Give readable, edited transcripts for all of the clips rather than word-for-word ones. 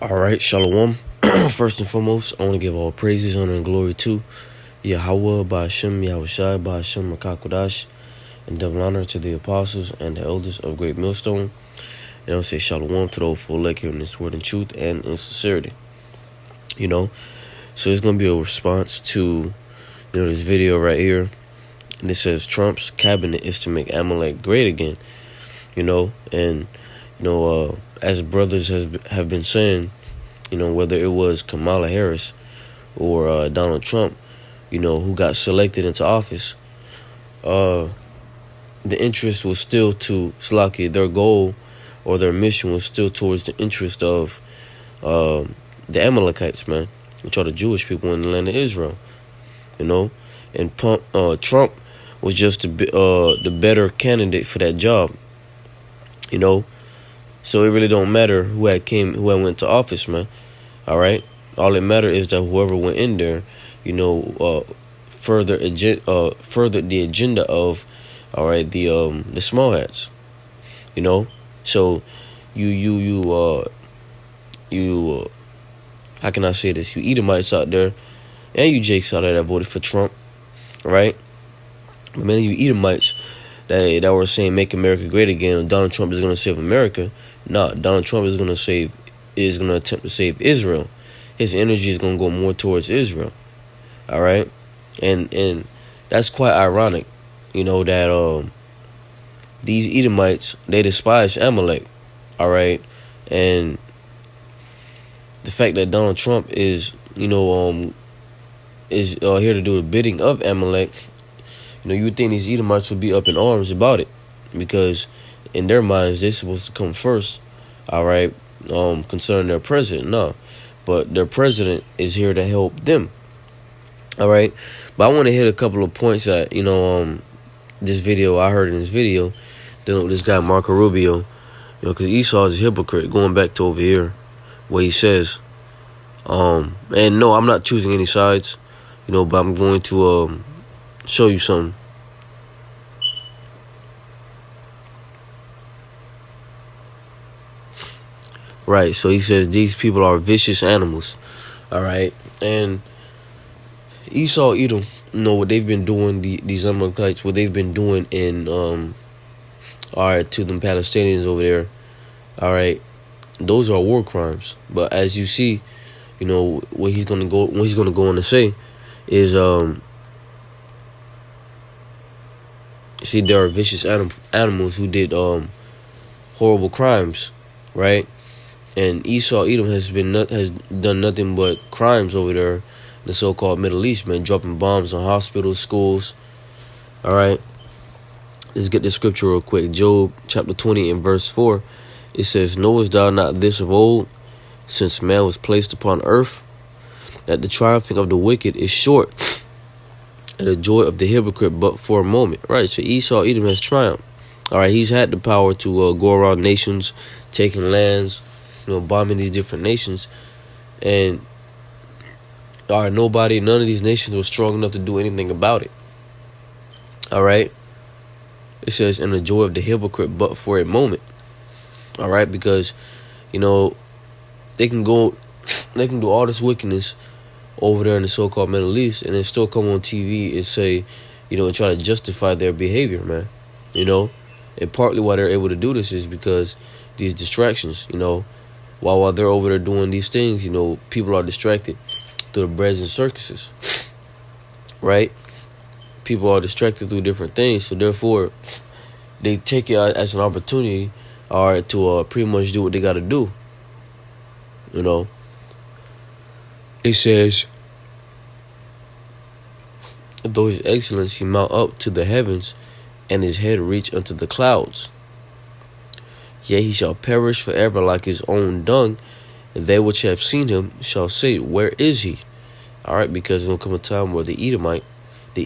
All right, Shalom. First and foremost, I want to give all praises, honor, and glory to Yahweh, Ba'ashem, Yahushai, Ba'ashem, Rakakwadash, and double honor to the apostles and the elders of Great Millstone. And I'll say Shalom to those who elect here in this word in truth and in sincerity. So it's going to be a response to, this video right here. And it says Trump's cabinet is to make Amalek great again. As brothers have been saying, whether it was Kamala Harris or Donald Trump, who got selected into office, the interest was still to Slaki. Their goal or their mission was still towards the interest of the Amalekites, man, which are the Jewish people in the land of Israel, and Trump was just the better candidate for that job, So it really don't matter who went to office, man. All right. All that matter is that whoever went in there, furthered the agenda of, all right, the small hats, So how can I say this? You Edomites out there, and you Jakes out there that voted for Trump, right? But many of you Edomites that were saying "Make America Great Again," and Donald Trump is going to save America. No, Donald Trump is going to attempt to save Israel. His energy is going to go more towards Israel. All right, and that's quite ironic, that these Edomites, they despise Amalek. All right, and the fact that Donald Trump is here to do the bidding of Amalek. You would think these Edomites would be up in arms about it, because in their minds they're supposed to come first, all right, concerning their president. No, but their president is here to help them, all right. But I want to hit a couple of points that this video I heard in this video dealing with this guy Marco Rubio, because Esau is a hypocrite. Going back to over here, where he says, and no, I'm not choosing any sides, but I'm going to show you something. Right, so he says these people are vicious animals. All right, and Esau, Edom, what they've been doing, these Amalekites, what they've been doing in all right, to them Palestinians over there. All right, those are war crimes. But as you see, what he's gonna go on to say is see, there are vicious animals who did horrible crimes, right? And Esau, Edom has done nothing but crimes over there in the so-called Middle East, man, dropping bombs on hospitals, schools. All right, let's get this scripture real quick. Job chapter 20 and verse 4. It says, "Knowest thou not this of old, since man was placed upon earth, that the triumphing of the wicked is short, and the joy of the hypocrite but for a moment." Right, so Esau, Edom has triumphed. All right, he's had the power to go around nations, taking lands, bombing these different nations. And all right, none of these nations was strong enough to do anything about it. All right, it says, "And the joy of the hypocrite but for a moment." All right, because they can do all this wickedness over there in the so-called Middle East, and then still come on TV and say, and try to justify their behavior, man. And partly why they're able to do this is because these distractions, while they're over there doing these things, people are distracted through the breads and circuses, right? People are distracted through different things, so therefore they take it as an opportunity, all right, to pretty much do what they got to do. It says, "Though his excellency mount up to the heavens, and his head reach unto the clouds, yet he shall perish forever like his own dung, and they which have seen him shall say, Where is he?" All right, because there's going to come a time where the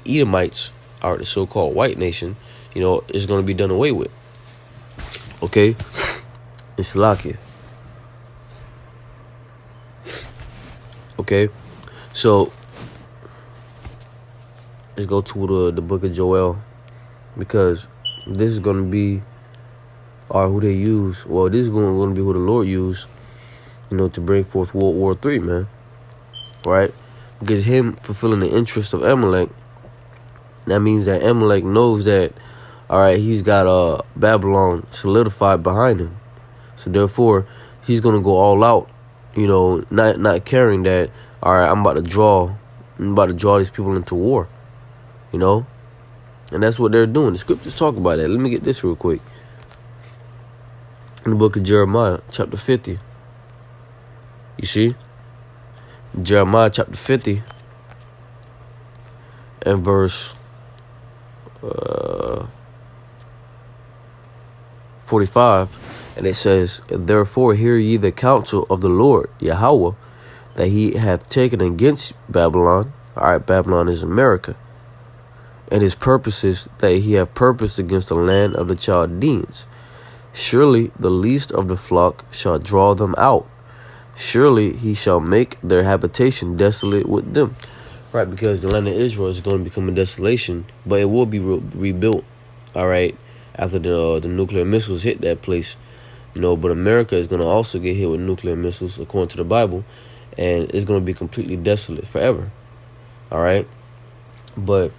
Edomites, are the so-called white nation, is going to be done away with. Okay? It's Lakia. Okay? So, let's go to the book of Joel, because this is going to be, or who they use. Well, this is going to be who the Lord used to bring forth World War III, man. Right? Because him fulfilling the interest of Amalek, that means that Amalek knows that, all right, he's got Babylon solidified behind him. So therefore, he's gonna go all out, not caring that, all right, I'm about to draw these people into war, and that's what they're doing. The scriptures talk about that. Let me get this real quick. In the book of Jeremiah, chapter 50. You see? Jeremiah chapter 50 and verse 45, and it says, "Therefore hear ye the counsel of the Lord Yahweh, that he hath taken against Babylon." All right, Babylon is America. "And his purposes that he hath purposed against the land of the Chaldeans. Surely the least of the flock shall draw them out. Surely he shall make their habitation desolate with them." Right, because the land of Israel is going to become a desolation, but it will be rebuilt, all right, after the nuclear missiles hit that place. But America is going to also get hit with nuclear missiles, according to the Bible, and it's going to be completely desolate forever, all right? But,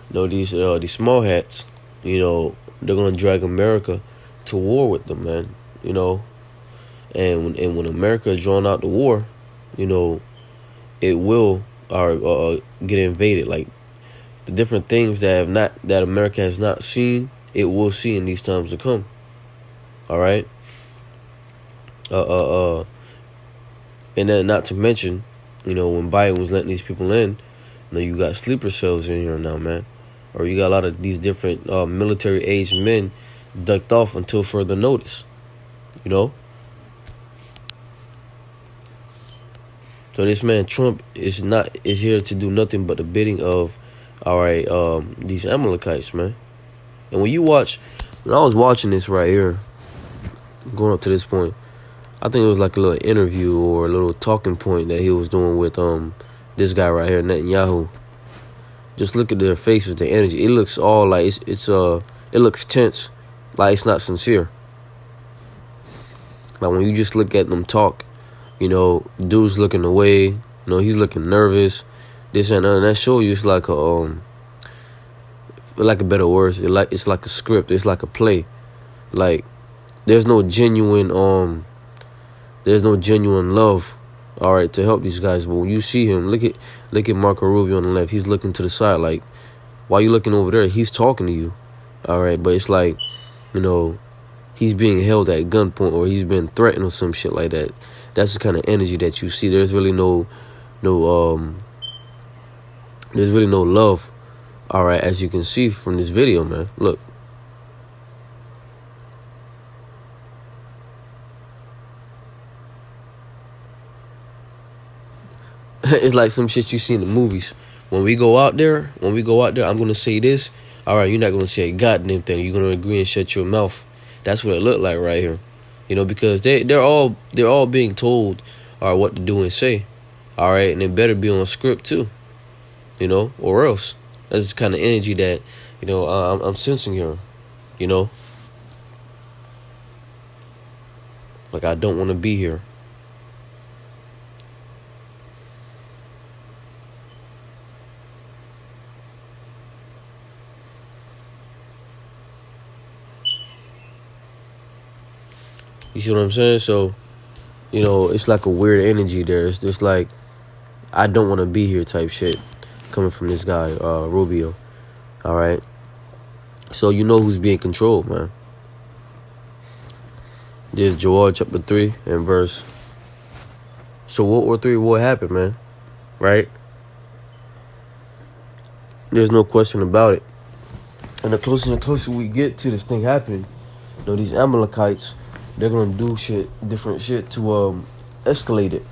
these small hats, they're going to drag America to war with them, man, And when America is drawn out to war, it will get invaded. Like the different things that America has not seen, it will see in these times to come. All right. And then not to mention, when Biden was letting these people in, you got sleeper cells in here now, man, or you got a lot of these different military aged men ducked off until further notice. So this man Trump is here to do nothing but the bidding of, all right, these Amalekites, man. And when I was watching this right here, going up to this point, I think it was like a little interview or a little talking point that he was doing with this guy right here, Netanyahu. Just look at their faces, the energy. It looks all like it looks tense, like it's not sincere. Like when you just look at them talk. Dude's looking away. He's looking nervous. This and that. And that show you it's like a better words. It's like a script. It's like a play. Like there's no genuine love. All right, to help these guys. But when you see him, look at Marco Rubio on the left. He's looking to the side. Like, why you looking over there? He's talking to you. All right, but it's like, he's being held at gunpoint or he's been threatened or some shit like that. That's the kind of energy that you see. There's really no love. All right, as you can see from this video, man. Look. It's like some shit you see in the movies. When we go out there, I'm gonna say this. All right, you're not gonna say a goddamn thing. You're gonna agree and shut your mouth. That's what it looked like right here. Because they're all being told, all right, what to do and say, all right, and it better be on script too, or else. That's the kind of energy that I'm sensing here, like I don't want to be here. You see what I'm saying? So, it's like a weird energy there. It's just like, I don't want to be here type shit coming from this guy, Rubio. All right? So, who's being controlled, man. There's Joel chapter 3 and verse. So, World War III, what happened, man? Right? There's no question about it. And the closer we get to this thing happening, these Amalekites, they're gonna do different shit to escalate it.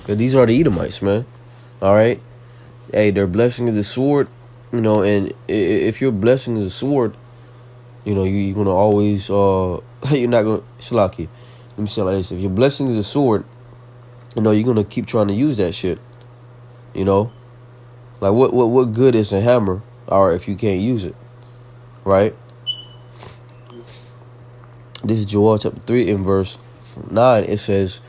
And these are the Edomites, man. All right. Hey, their blessing is a sword, and if your blessing is a sword, you're gonna always you're not gonna Shalaki. Let me say it like this: if your blessing is a sword, you're gonna keep trying to use that shit. Like what good is a hammer, or if you can't use it, right? This is Joel chapter 3 and verse 9, it says,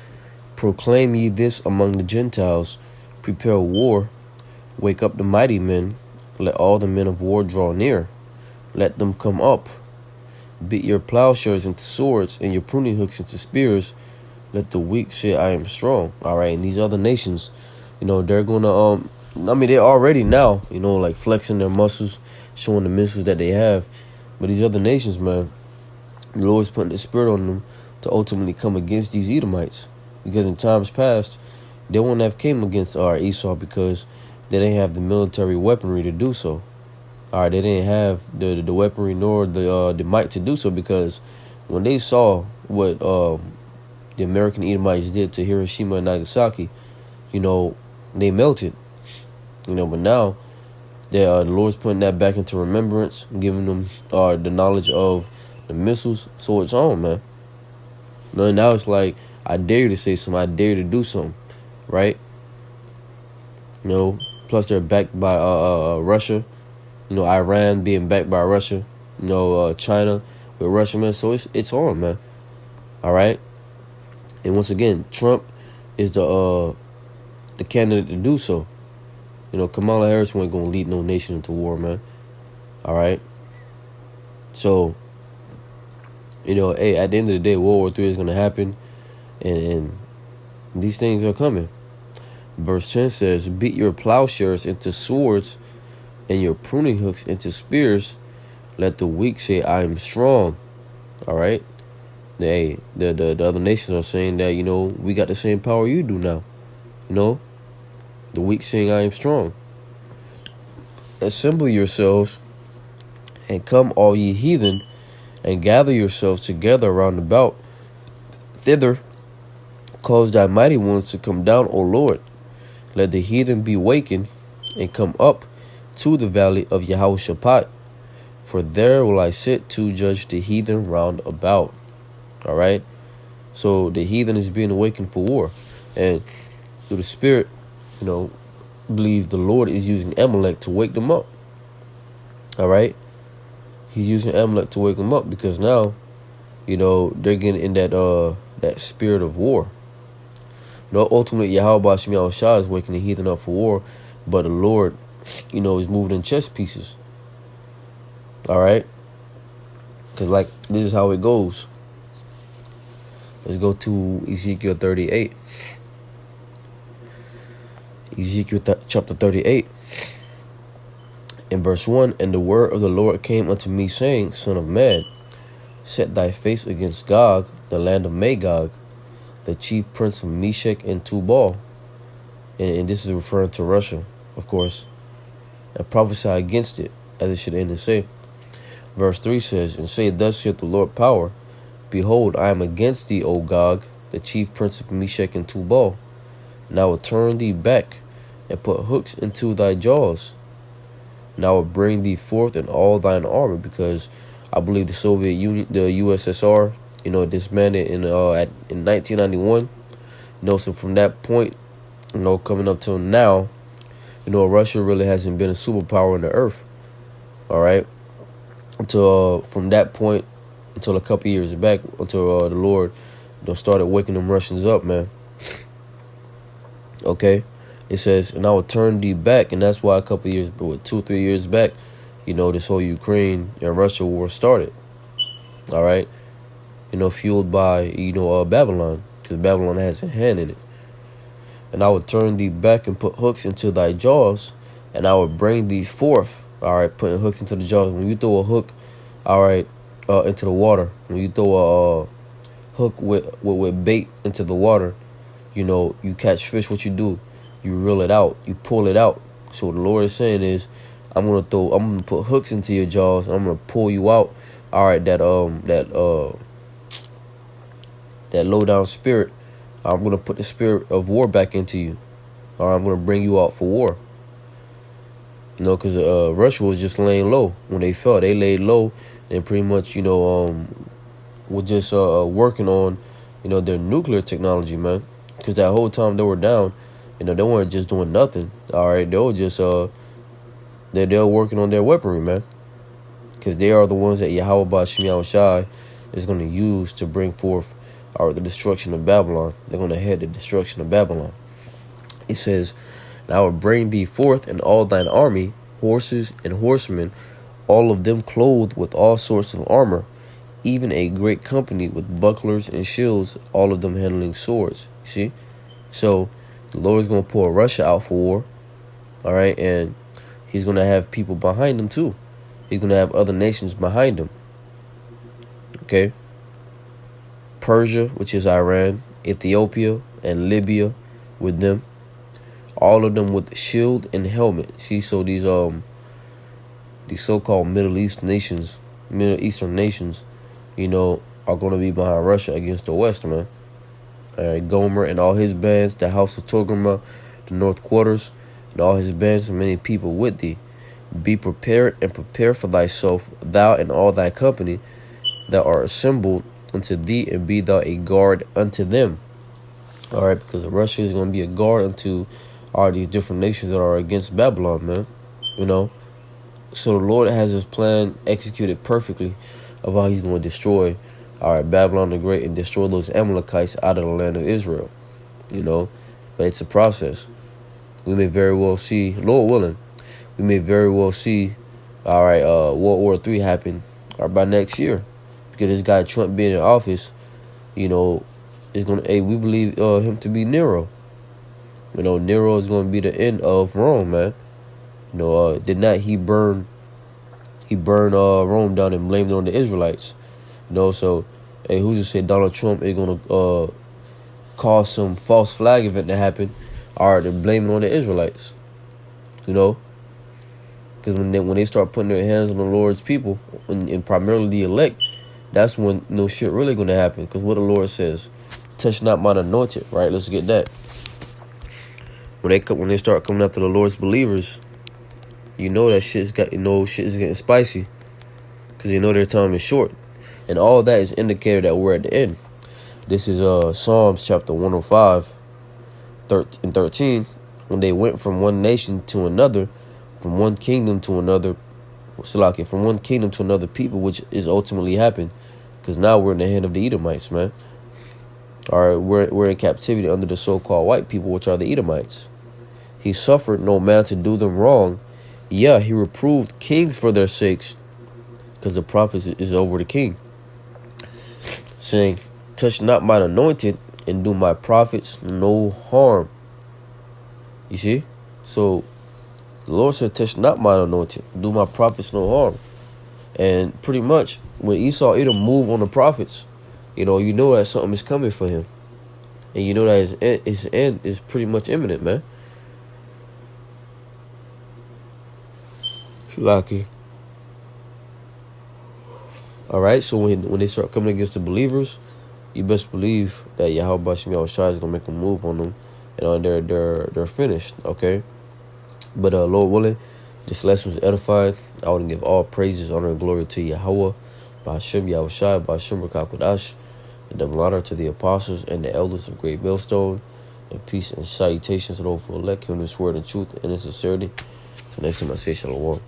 proclaim ye this among the Gentiles, prepare war, wake up the mighty men, let all the men of war draw near, let them come up, beat your plowshares into swords and your pruning hooks into spears, let the weak say I am strong. All right, and these other nations, they're gonna they're already now, like flexing their muscles, showing the missiles that they have. But these other nations, man, the Lord's putting the spirit on them to ultimately come against these Edomites. Because in times past, they wouldn't have came against Esau because they didn't have the military weaponry to do so. All right, they didn't have the weaponry nor the might to do so, because when they saw what the American Edomites did to Hiroshima and Nagasaki, they melted. But now the Lord's putting that back into remembrance, giving them the knowledge of the missiles. So it's on, man. Now it's like, I dare you to say something. I dare you to do something, right? Plus they're backed by Russia. Iran being backed by Russia. China with Russia, man. So it's on, man. All right. And once again, Trump is the candidate to do so. Kamala Harris wasn't gonna lead no nation into war, man. All right. So, hey, at the end of the day, World War III is gonna happen, and these things are coming. Verse 10 says, beat your plowshares into swords and your pruning hooks into spears. Let the weak say, I am strong. All right. The other nations are saying that, we got the same power you do now. The weak saying, I am strong. Assemble yourselves and come, all ye heathen, and gather yourselves together round about. Thither cause thy mighty ones to come down, O Lord. Let the heathen be wakened and come up to the valley of Jehoshaphat. For there will I sit to judge the heathen round about. All right. So the heathen is being awakened for war. And through the Spirit, believe the Lord is using Amalek to wake them up. All right. He's using Amalek to wake them up because now, they're getting in that spirit of war. Ultimately, Yahweh Shemiah Shah is waking the heathen up for war, but the Lord, is moving in chess pieces. All right. Because, this is how it goes. Let's go to Ezekiel 38. Ezekiel chapter 38. In verse 1, and the word of the Lord came unto me, saying, Son of man, set thy face against Gog, the land of Magog, the chief prince of Meshech and Tubal. And this is referring to Russia, of course. And prophesy against it, as it should end and say. Verse 3 says, and say, thus saith the Lord power, behold, I am against thee, O Gog, the chief prince of Meshech and Tubal. And I will turn thee back, and put hooks into thy jaws. And I will bring thee forth in all thine army, because I believe the Soviet Union, the USSR, disbanded in 1991. So from that point, coming up till now, Russia really hasn't been a superpower on the earth. All right. Until from that point, until a couple years back, until the Lord, started waking them Russians up, man. Okay. It says, and I will turn thee back. And that's why a couple years, 2-3 years back, this whole Ukraine and Russia war started. All right. Fueled by, Babylon, because Babylon has a hand in it. And I will turn thee back and put hooks into thy jaws, and I will bring thee forth. All right. Putting hooks into the jaws. When you throw a hook, all right, into the water, when you throw a hook with bait into the water, you catch fish, what you do? You reel it out. You pull it out. So what the Lord is saying is, I'm gonna put hooks into your jaws. I'm gonna pull you out. All right, that low down spirit. I'm gonna put the spirit of war back into you. All right, I'm gonna bring you out for war. Because Russia was just laying low when they fell. They laid low and pretty much, were just working on, their nuclear technology, man. Because that whole time they were down. They weren't just doing nothing. All right, they were just they're working on their weaponry, man. Because they are the ones that Yahweh Shemiah Shai is going to use to bring forth, or the destruction of Babylon. They're going to head the destruction of Babylon. It says, and I will bring thee forth in all thine army, horses and horsemen, all of them clothed with all sorts of armor, even a great company with bucklers and shields, all of them handling swords. You see? So the Lord is going to pull Russia out for war. All right. And he's going to have people behind him too. He's going to have other nations behind him. Okay. Persia, which is Iran, Ethiopia, and Libya with them. All of them with shield and helmet. See, so these so-called Middle Eastern nations, you know, are going to be behind Russia against the West, man. All right, Gomer and all his bands, the house of Togarmah, the north quarters, and all his bands, and many people with thee. Be prepared and prepare for thyself, thou and all thy company that are assembled unto thee, and be thou a guard unto them. All right, because Russia is going to be a guard unto all these different nations that are against Babylon, man. You know, so the Lord has his plan executed perfectly of how he's going to destroy, all right, Babylon the Great, and destroy those Amalekites out of the land of Israel. You know, but it's a process. We may very well see, Lord willing, we may very well see, all right, World War III happen by next year, because this guy Trump being in office, you know, is going to, we believe him to be Nero. You know, Nero is going to be the end of Rome, man. You know, did not he burn Rome down and blamed it on the Israelites? You know, so, hey, who just said Donald Trump is going to cause some false flag event to happen? All right, then blame it on the Israelites. You know, because when they start putting their hands on the Lord's people, and primarily the elect, that's when no shit really going to happen. Because what the Lord says, touch not mine anointed, right? Let's get that. When they start coming after the Lord's believers, you know that shit is getting spicy, because you know their time is short, and all that is indicated that we're at the end. This is Psalms chapter 105, 13. When they went from one nation to another, from one kingdom to another, from one kingdom to another people, which is ultimately happened, because now we're in the hand of the Edomites, man. All right, we're in captivity under the so-called white people, which are the Edomites. He suffered no man to do them wrong. Yeah, he reproved kings for their sakes, because the prophet is over the king, saying, touch not mine anointed, and do my prophets no harm. You see? So the Lord said, touch not mine anointed, do my prophets no harm. And pretty much when Esau Edom move on the prophets, you know that something is coming for him. And you know that his end is pretty much imminent, man. Lucky. All right, so when they start coming against the believers, you best believe that Yahweh Shem Yahushua is gonna make a move on them, and they're finished. Okay, but Lord willing, this lesson was edifying. I want to give all praises, honor, and glory to Yahweh, B'Hashem Yahushua, B'Hashem Rakakodash, and double honor to the apostles and the elders of Great Millstone, and peace and salutations to those who elect him in this word and truth and in sincerity. So next time I say shalom.